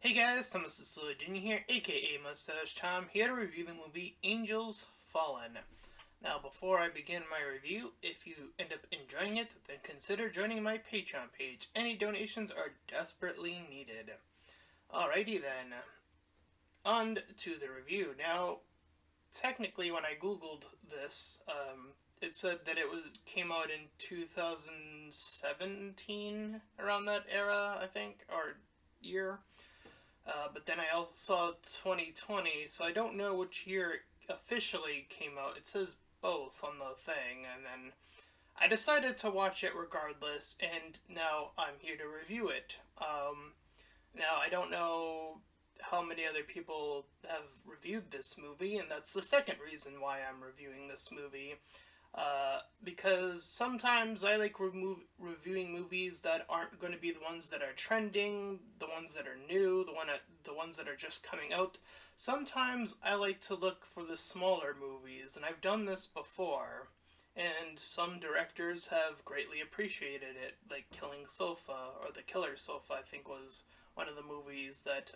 Hey guys, Thomas the Slow Jr. here, aka Mustached Tom, here to review the movie Angels Fallen. Now, before I begin my review, if you end up enjoying it, then consider joining my Patreon page. Any donations are desperately needed. Alrighty then, on to the review. Now, technically, when I googled this, it said that it came out in 2017, around that era, I think, or year. But then I also saw 2020, so I don't know which year it officially came out. It says both on the thing, and then I decided to watch it regardless, and now I'm here to review it. Now, I don't know how many other people have reviewed this movie, and that's the second reason why I'm reviewing this movie. Because sometimes I like reviewing movies that aren't going to be the ones that are trending, the ones that are new, the ones that are just coming out. Sometimes I like to look for the smaller movies, and I've done this before. And some directors have greatly appreciated it, like Killing Sofa, or The Killer Sofa, I think was one of the movies that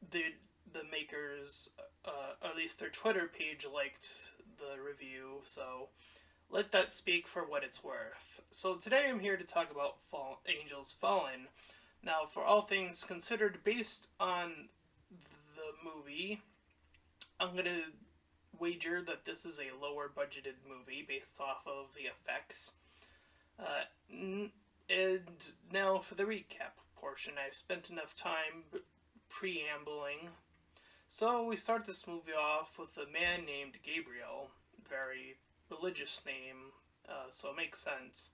the the makers, or at least their Twitter page, liked the review. So let that speak for what it's worth. So today I'm here to talk about Angels Fallen. Now, for all things considered, based on the movie, I'm gonna wager that this is a lower budgeted movie based off of the effects. And now for the recap portion. I've spent enough time preambling. So we start this movie off with a man named Gabriel, very religious name, so it makes sense,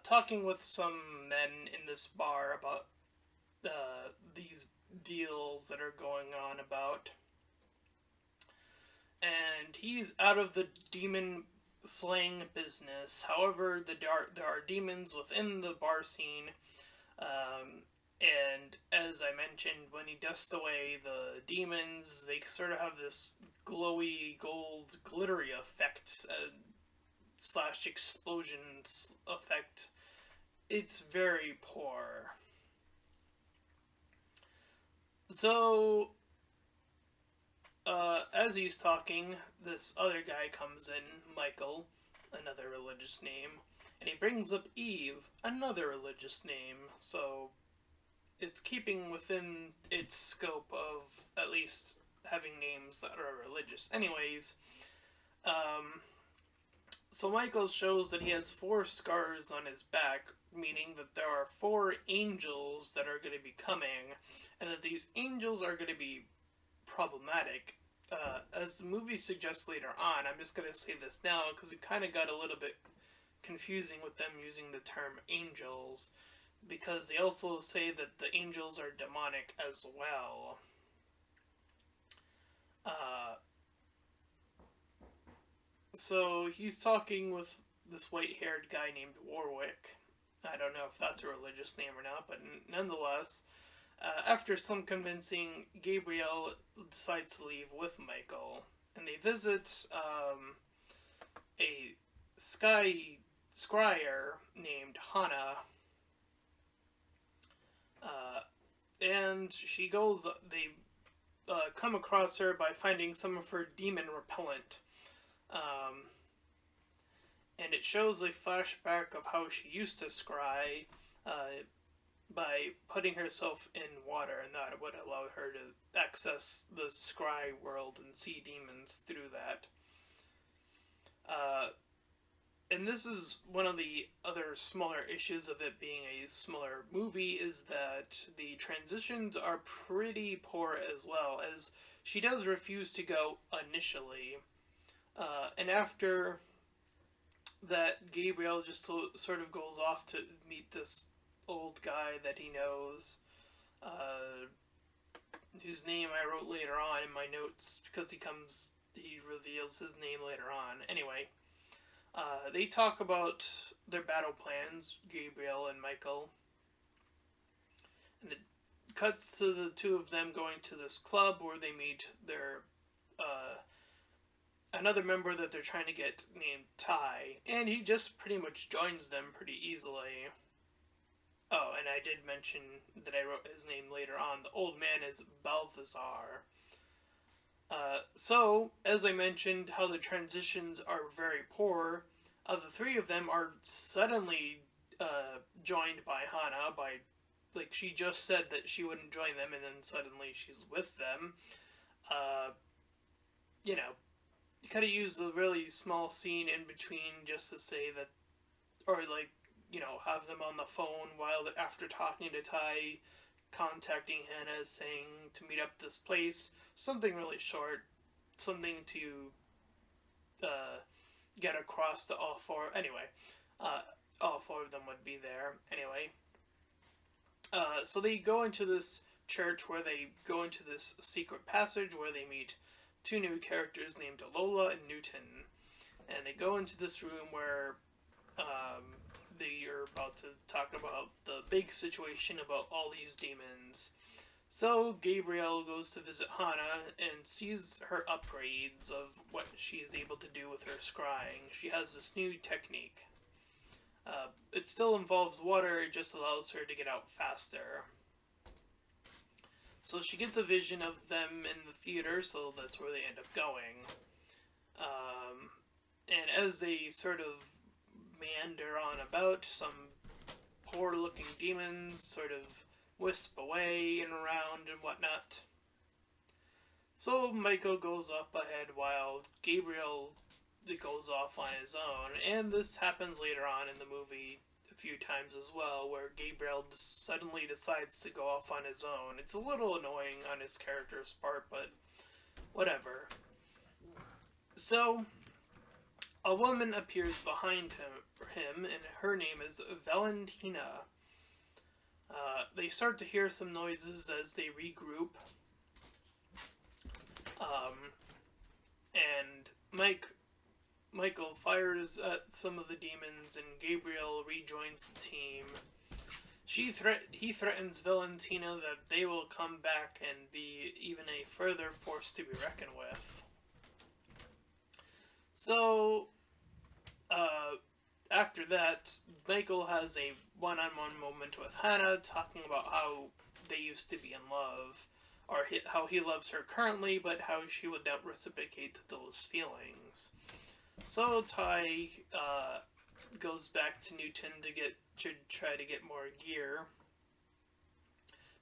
talking with some men in this bar about these deals that are going on about. And he's out of the demon slaying business. However, there are demons within the bar scene. And as I mentioned, when he dusts away the demons, they sort of have this glowy gold glittery effect, slash explosions effect. It's very poor. So, as he's talking, this other guy comes in, Michael, another religious name, and he brings up Eve, another religious name, so it's keeping within its scope of at least having names that are religious. Anyways, so Michael shows that he has 4 scars on his back, meaning that there are 4 angels that are going to be coming, and that these angels are going to be problematic. As the movie suggests later on, I'm just going to say this now because it kind of got a little bit confusing with them using the term angels, because they also say that the angels are demonic as well. So he's talking with this white-haired guy named Warwick. I don't know if that's a religious name or not, but nonetheless, after some convincing, Gabriel decides to leave with Michael, and they visit a scryer named Hannah. And she goes, they come across her by finding some of her demon repellent. And it shows a flashback of how she used to scry by putting herself in water, and that would allow her to access the scry world and see demons through that. And this is one of the other smaller issues of it being a smaller movie, is that the transitions are pretty poor as well, as she does refuse to go initially. And after that, Gabriel just sort of goes off to meet this old guy that he knows, whose name I wrote later on in my notes, because he reveals his name later on. Anyway, they talk about their battle plans, Gabriel and Michael, and it cuts to the two of them going to this club where they meet their another member that they're trying to get named Ty, and he just pretty much joins them pretty easily. Oh, and I did mention that I wrote his name later on. The old man is Balthazar. So, as I mentioned, how the transitions are very poor. The three of them are suddenly joined by Hana. Like, she just said that she wouldn't join them, and then suddenly she's with them. Uh, you know, you could have used a really small scene in between just to say that, or like, have them on the phone while after talking to Tai, contacting Hannah, saying to meet up this place. Something really short, something to uh, get across to all four. Anyway, uh, all four of them would be there. Anyway, so they go into this church where they go into this secret passage where they meet two new characters named Lola and Newton. And they go into this room where they are about to talk about the big situation about all these demons. So Gabriel goes to visit Hana and sees her upgrades of what she's able to do with her scrying. She has this new technique. It still involves water, it just allows her to get out faster. So she gets a vision of them in the theater, so that's where they end up going. And as they sort of meander on about, some poor looking demons sort of wisp away and around and whatnot. So Michael goes up ahead while Gabriel goes off on his own, and this happens later on in the movie a few times as well, where Gabriel suddenly decides to go off on his own. It's a little annoying on his character's part, but whatever. So, a woman appears behind him and her name is Valentina. They start to hear some noises as they regroup. And Michael fires at some of the demons, and Gabriel rejoins the team. He threatens Valentina that they will come back and be even a further force to be reckoned with. So, after that, Michael has a one-on-one moment with Hannah, talking about how they used to be in love, or how he loves her currently, but how she would not reciprocate those feelings. So Tai goes back to Newton to try to get more gear.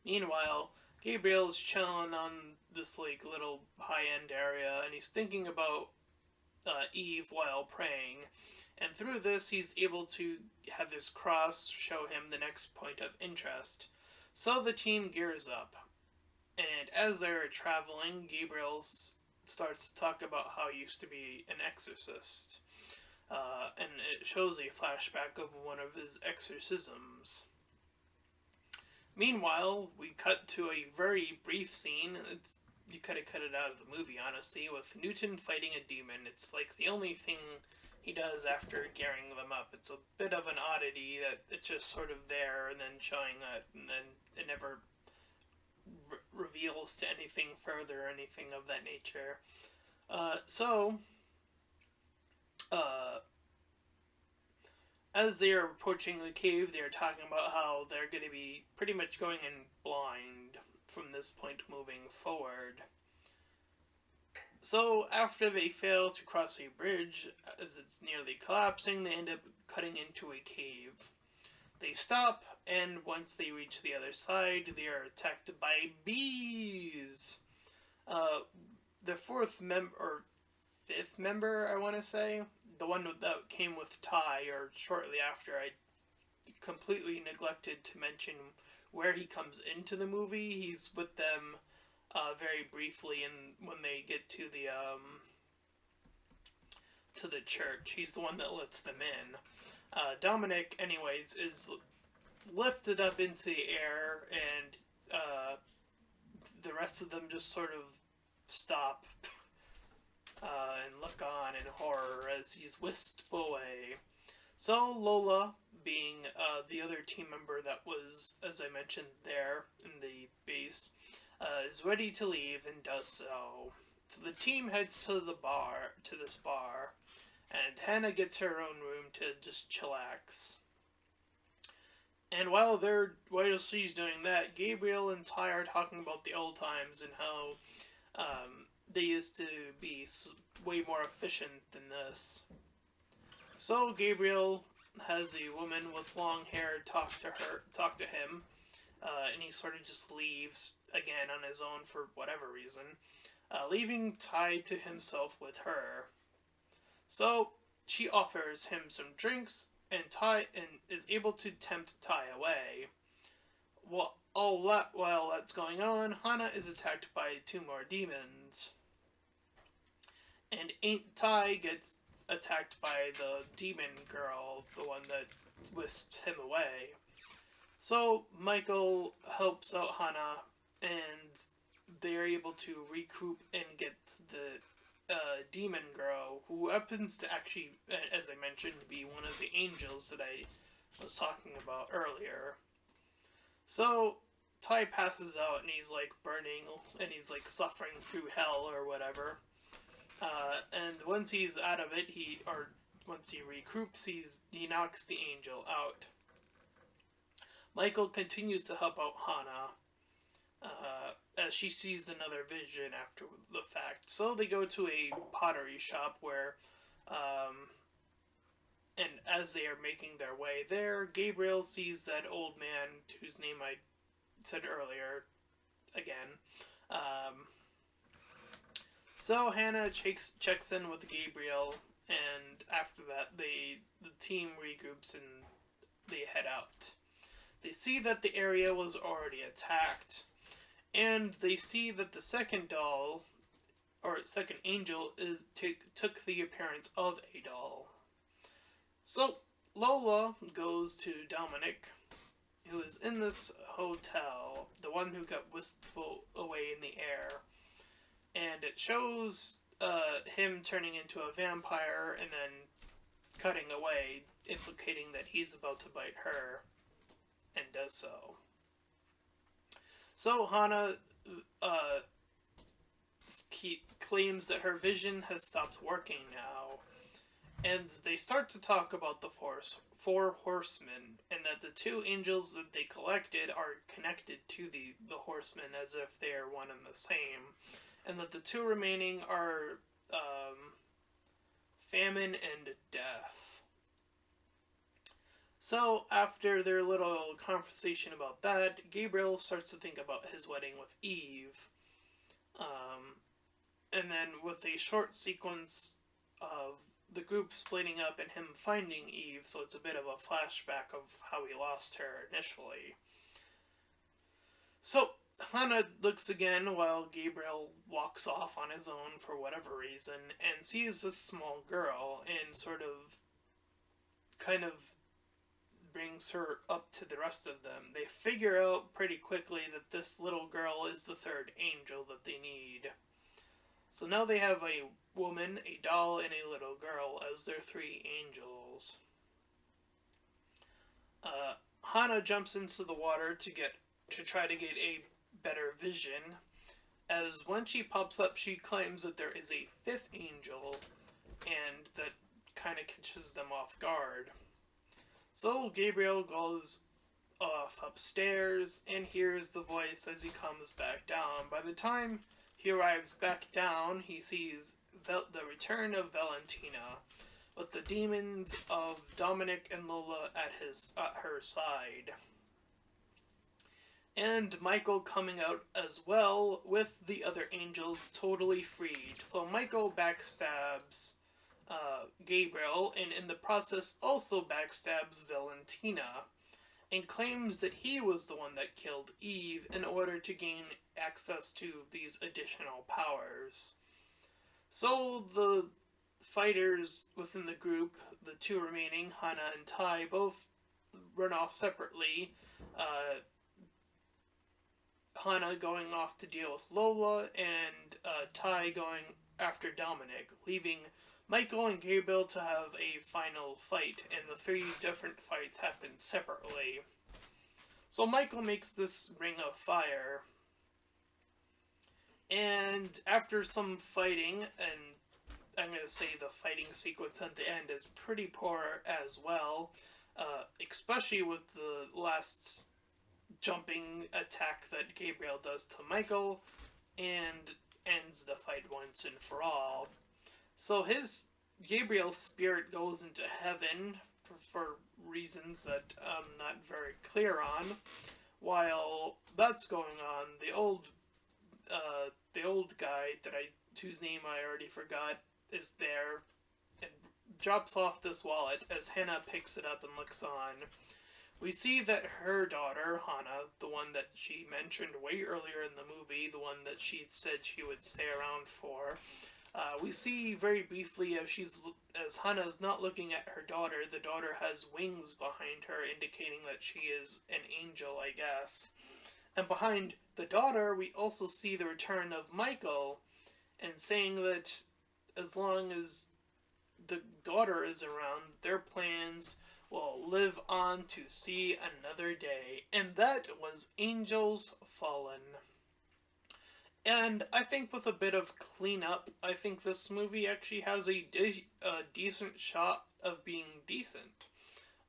Meanwhile, Gabriel's chilling on this like little high-end area, and he's thinking about Eve while praying. And through this, he's able to have his cross show him the next point of interest. So the team gears up. And as they're traveling, Gabriel starts to talk about how he used to be an exorcist. And it shows a flashback of one of his exorcisms. Meanwhile, we cut to a very brief scene. You could have cut it out of the movie, honestly, with Newton fighting a demon. It's like the only thing he does after gearing them up. It's a bit of an oddity that it's just sort of there and then showing that, and then it never reveals to anything further or anything of that nature. As they are approaching the cave, they are talking about how they're going to be pretty much going in blind from this point moving forward. So, after they fail to cross a bridge, as it's nearly collapsing, they end up cutting into a cave. They stop, and once they reach the other side, they are attacked by bees. The fifth member, I want to say, the one that came with Tai, or shortly after, I completely neglected to mention where he comes into the movie. He's with them very briefly, and when they get to the church, he's the one that lets them in. Dominic, anyways, is lifted up into the air, and the rest of them just sort of stop and look on in horror as he's whisked away. So Lola, being the other team member that was, as I mentioned there in the base, is ready to leave and does so. So the team heads to this bar, and Hannah gets her own room to just chillax. And while she's doing that, Gabriel and Ty are talking about the old times and how they used to be way more efficient than this. So Gabriel has a woman with long hair talk to him, and he sort of just leaves again on his own for whatever reason, leaving Ty to himself with her. So she offers him some drinks, and Ty and is able to tempt Ty away. Well, while that's going on, Hana is attacked by two more demons, and Ain't Ty gets attacked by the demon girl, the one that whisked him away. So Michael helps out Hana, and they're able to recoup and get the demon girl, who happens to actually, as I mentioned, be one of the angels that I was talking about earlier. So Ty passes out and he's like burning and he's like suffering through hell or whatever. And once he's out of it, once he recoups, he knocks the angel out. Michael continues to help out Hana as she sees another vision after the fact. So they go to a pottery shop where, and as they are making their way there, Gabriel sees that old man whose name I said earlier again. So Hannah checks in with Gabriel, and after that, the team regroups and they head out. They see that the area was already attacked, and they see that the second doll, or second angel, took the appearance of a doll. So Lola goes to Dominic, who is in this hotel, the one who got whisked away in the air, and it shows him turning into a vampire and then cutting away, implicating that he's about to bite her, and does so. So Hana claims that her vision has stopped working now, and they start to talk about the four horsemen, and that the two angels that they collected are connected to the horsemen as if they are one and the same, and that the two remaining are famine and death. So after their little conversation about that, Gabriel starts to think about his wedding with Eve. And then with a short sequence of the group splitting up and him finding Eve, so it's a bit of a flashback of how he lost her initially. So Hana looks again while Gabriel walks off on his own for whatever reason and sees this small girl and sort of kind of brings her up to the rest of them. They figure out pretty quickly that this little girl is the third angel that they need. So now they have a woman, a doll, and a little girl as their three angels. Hana jumps into the water to try to get a better vision, as when she pops up, she claims that there is a fifth angel, and that kind of catches them off guard. So Gabriel goes off upstairs and hears the voice as he comes back down. By the time he arrives back down, he sees the return of Valentina, with the demons of Dominic and Lola at her side. And Michael coming out as well, with the other angels totally freed. So Michael backstabs Gabriel, and in the process also backstabs Valentina, and claims that he was the one that killed Eve in order to gain access to these additional powers. So the fighters within the group, the two remaining, Hana and Tai, both run off separately. Hana going off to deal with Lola, and Tai going after Dominic, leaving Michael and Gabriel to have a final fight, and the three different fights happen separately. So Michael makes this ring of fire, and after some fighting, and I'm going to say the fighting sequence at the end is pretty poor as well, especially with the last jumping attack that Gabriel does to Michael and ends the fight once and for all. So his Gabriel's spirit goes into heaven for reasons that I'm not very clear on. While that's going on, the old guy that I whose name I already forgot is there and drops off this wallet as Hannah picks it up and looks on. We see that her daughter, Hannah, the one that she mentioned way earlier in the movie, the one that she said she would stay around for, we see very briefly as Hannah's not looking at her daughter, the daughter has wings behind her, indicating that she is an angel, I guess. And behind the daughter, we also see the return of Michael, and saying that as long as the daughter is around, their plans will live on to see another day. And that was Angels Fallen. And I think with a bit of cleanup, I think this movie actually has a decent shot of being decent.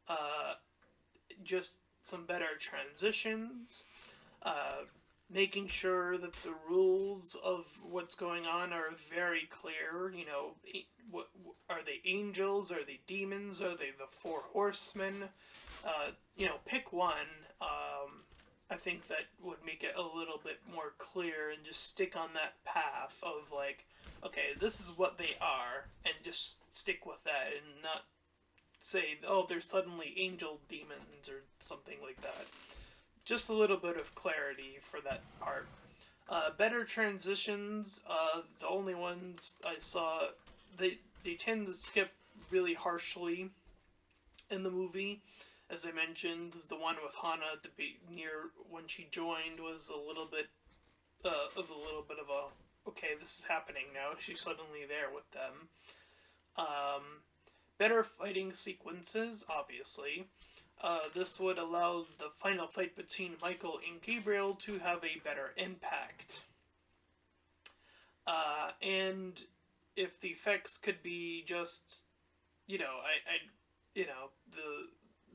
Uh, just some better transitions, making sure that the rules of what's going on are very clear. You know, what are they angels? Are they demons? Are they the four horsemen? Pick one. I think that would make it a little bit more clear and just stick on that path of like, okay, this is what they are, and just stick with that and not say, oh, they're suddenly angel demons or something like that. Just a little bit of clarity for that part. Better transitions. The only ones I saw, they tend to skip really harshly in the movie. As I mentioned, the one with Hannah to be near when she joined was a little bit of a okay, this is happening now. She's suddenly there with them. Better fighting sequences, obviously. This would allow the final fight between Michael and Gabriel to have a better impact. And if the effects could be just, the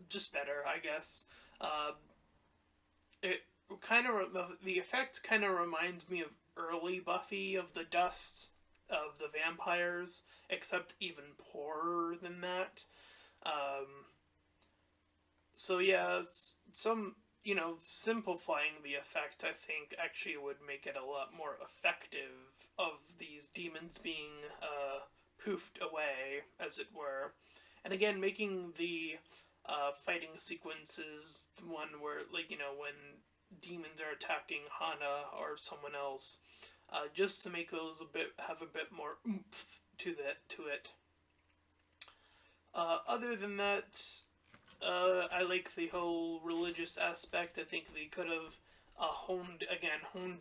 just better, I guess. It kind of the effect kind of reminds me of early Buffy of the Dust of the vampires, except even poorer than that. So yeah, some simplifying the effect I think actually would make it a lot more effective of these demons being poofed away, as it were, and again making the fighting sequences the one where when demons are attacking Hana or someone else, just to make those have a bit more oomph to it. Other than that, I like the whole religious aspect. I think they could have honed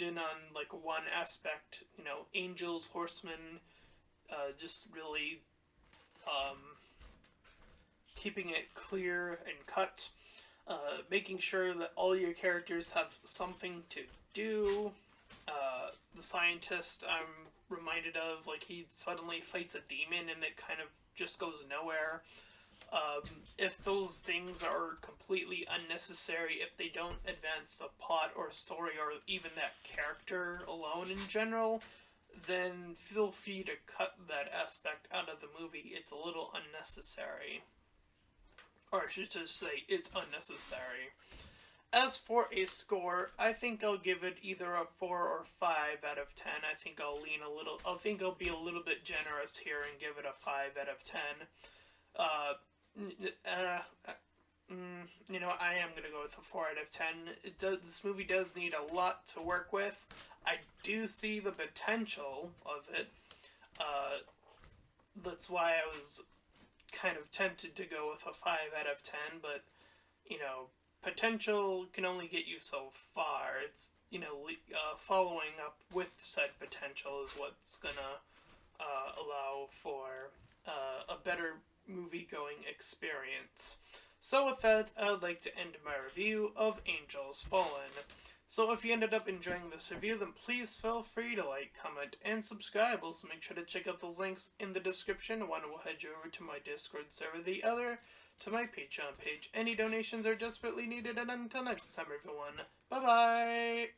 in on like one aspect. Angels, horsemen, just really keeping it clear and cut. Making sure that all your characters have something to do. The scientist I'm reminded of, like, he suddenly fights a demon and it kind of just goes nowhere. If those things are completely unnecessary, if they don't advance the plot or story or even that character alone in general, then feel free to cut that aspect out of the movie. It's a little unnecessary. Or I should just say, it's unnecessary. As for a score, I think I'll give it either a 4 or 5 out of 10. I think I'll be a little bit generous here and give it a 5 out of 10. I am going to go with a 4 out of 10. This movie does need a lot to work with. I do see the potential of it. That's why I was kind of tempted to go with a 5 out of 10, but, potential can only get you so far. It's, following up with said potential is what's gonna allow for a better movie-going experience. So with that, I'd like to end my review of Angels Fallen. So if you ended up enjoying this review, then please feel free to like, comment, and subscribe. Also make sure to check out those links in the description. One will head you over to my Discord server. The other to my Patreon page. Any donations are desperately needed, and until next time, everyone, bye-bye!